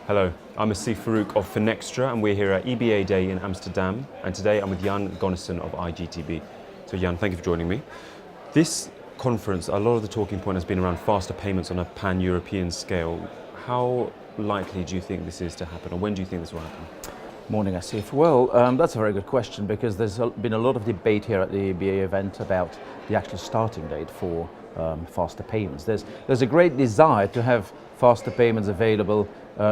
Hello, I'm Asif Farouk of Finextra and we're here at EBA Day in Amsterdam, and today I'm with Jan Gonnissen of iGTB. So Jan, thank you for joining me. This conference, a lot of the talking point has been around faster payments on a pan-European scale. How likely do you think this is to happen, or when do you think this will happen? Morning, Asif. Well, that's a very good question, because there's been a lot of debate here at the EBA event about the actual starting date for faster payments. There's a great desire to have faster payments available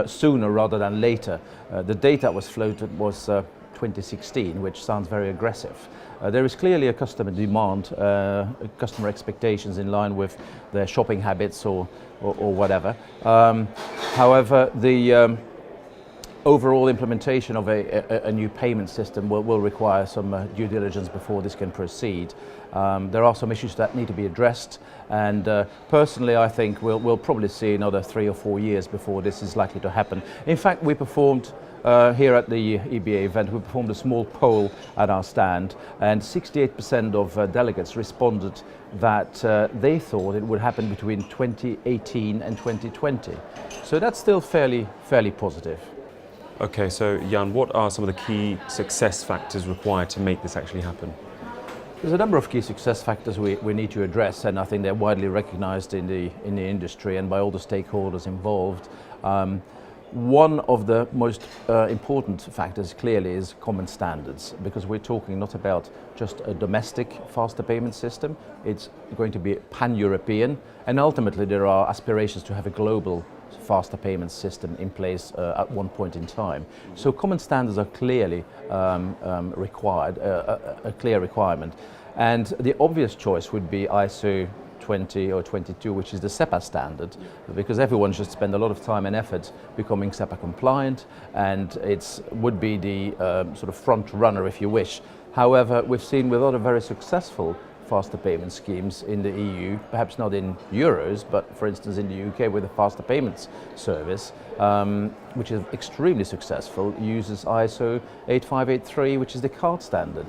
sooner rather than later. The date that was floated was 2016, which sounds very aggressive. There is clearly a customer demand, customer expectations in line with their shopping habits or whatever. However, the overall implementation of a new payment system will require some due diligence before this can proceed. There are some issues that need to be addressed, and personally I think we'll probably see another 3 or 4 years before this is likely to happen. In fact, we performed here at the EBA event, we performed a small poll at our stand, and 68% of delegates responded that they thought it would happen between 2018 and 2020. So that's still fairly positive. Okay, so Jan, what are some of the key success factors required to make this actually happen? There's a number of key success factors we need to address, and I think they're widely recognized in the industry and by all the stakeholders involved. One of the most important factors clearly is common standards, because we're talking not about just a domestic faster payment system, it's going to be pan-European, and ultimately there are aspirations to have a global faster payment system in place at one point in time. So common standards are clearly required, a clear requirement. And the obvious choice would be ISO 20 or 22, which is the SEPA standard, because everyone should spend a lot of time and effort becoming SEPA compliant, and it would be the sort of front runner, if you wish. However, we've seen with a lot of very successful faster payment schemes in the EU, perhaps not in euros, but for instance in the UK with the faster payments service, which is extremely successful, uses ISO 8583, which is the card standard,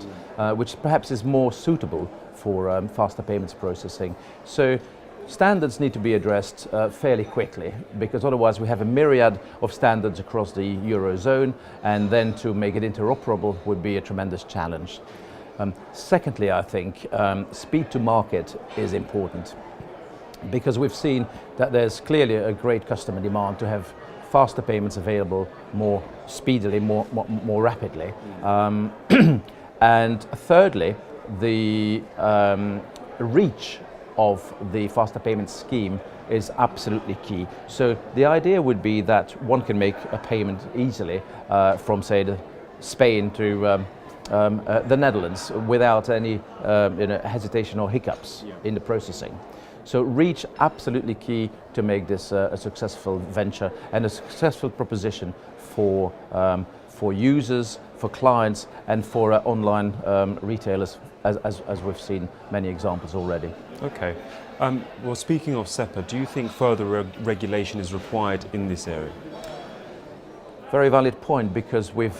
which perhaps is more suitable for faster payments processing. So standards need to be addressed fairly quickly, because otherwise we have a myriad of standards across the Eurozone, and then to make it interoperable would be a tremendous challenge. Secondly, I think speed to market is important, because we've seen that there's clearly a great customer demand to have faster payments available more speedily, more rapidly. And thirdly, the reach of the faster payment scheme is absolutely key. So the idea would be that one can make a payment easily from, say, Spain to the Netherlands without any hesitation or hiccups in the processing. So reach absolutely key to make this a successful venture and a successful proposition for users, for clients, and for online retailers, as we've seen many examples already. Okay. Well, speaking of SEPA, do you think further regulation is required in this area? Very valid point, because we've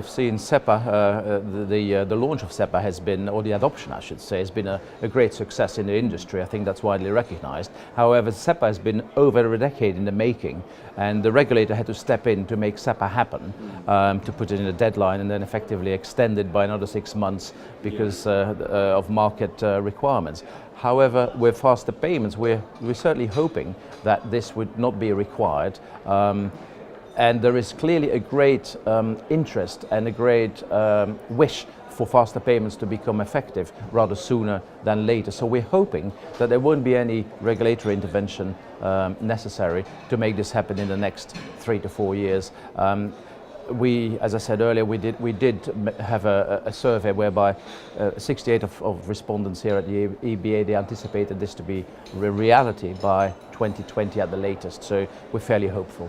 seen SEPA, the launch of SEPA has been, or the adoption I should say, has been a great success in the industry. I think that's widely recognized. However, SEPA has been over a decade in the making, and the regulator had to step in to make SEPA happen, to put it in a deadline and then effectively extend it by another 6 months because of market requirements. However, with faster payments, we're certainly hoping that this would not be required. And there is clearly a great interest and a great wish for faster payments to become effective rather sooner than later. So we're hoping that there won't be any regulatory intervention necessary to make this happen in the next 3 to 4 years. As I said earlier, we did have a survey whereby 68 of respondents here at the EBA, they anticipated this to be a reality by 2020 at the latest. So we're fairly hopeful.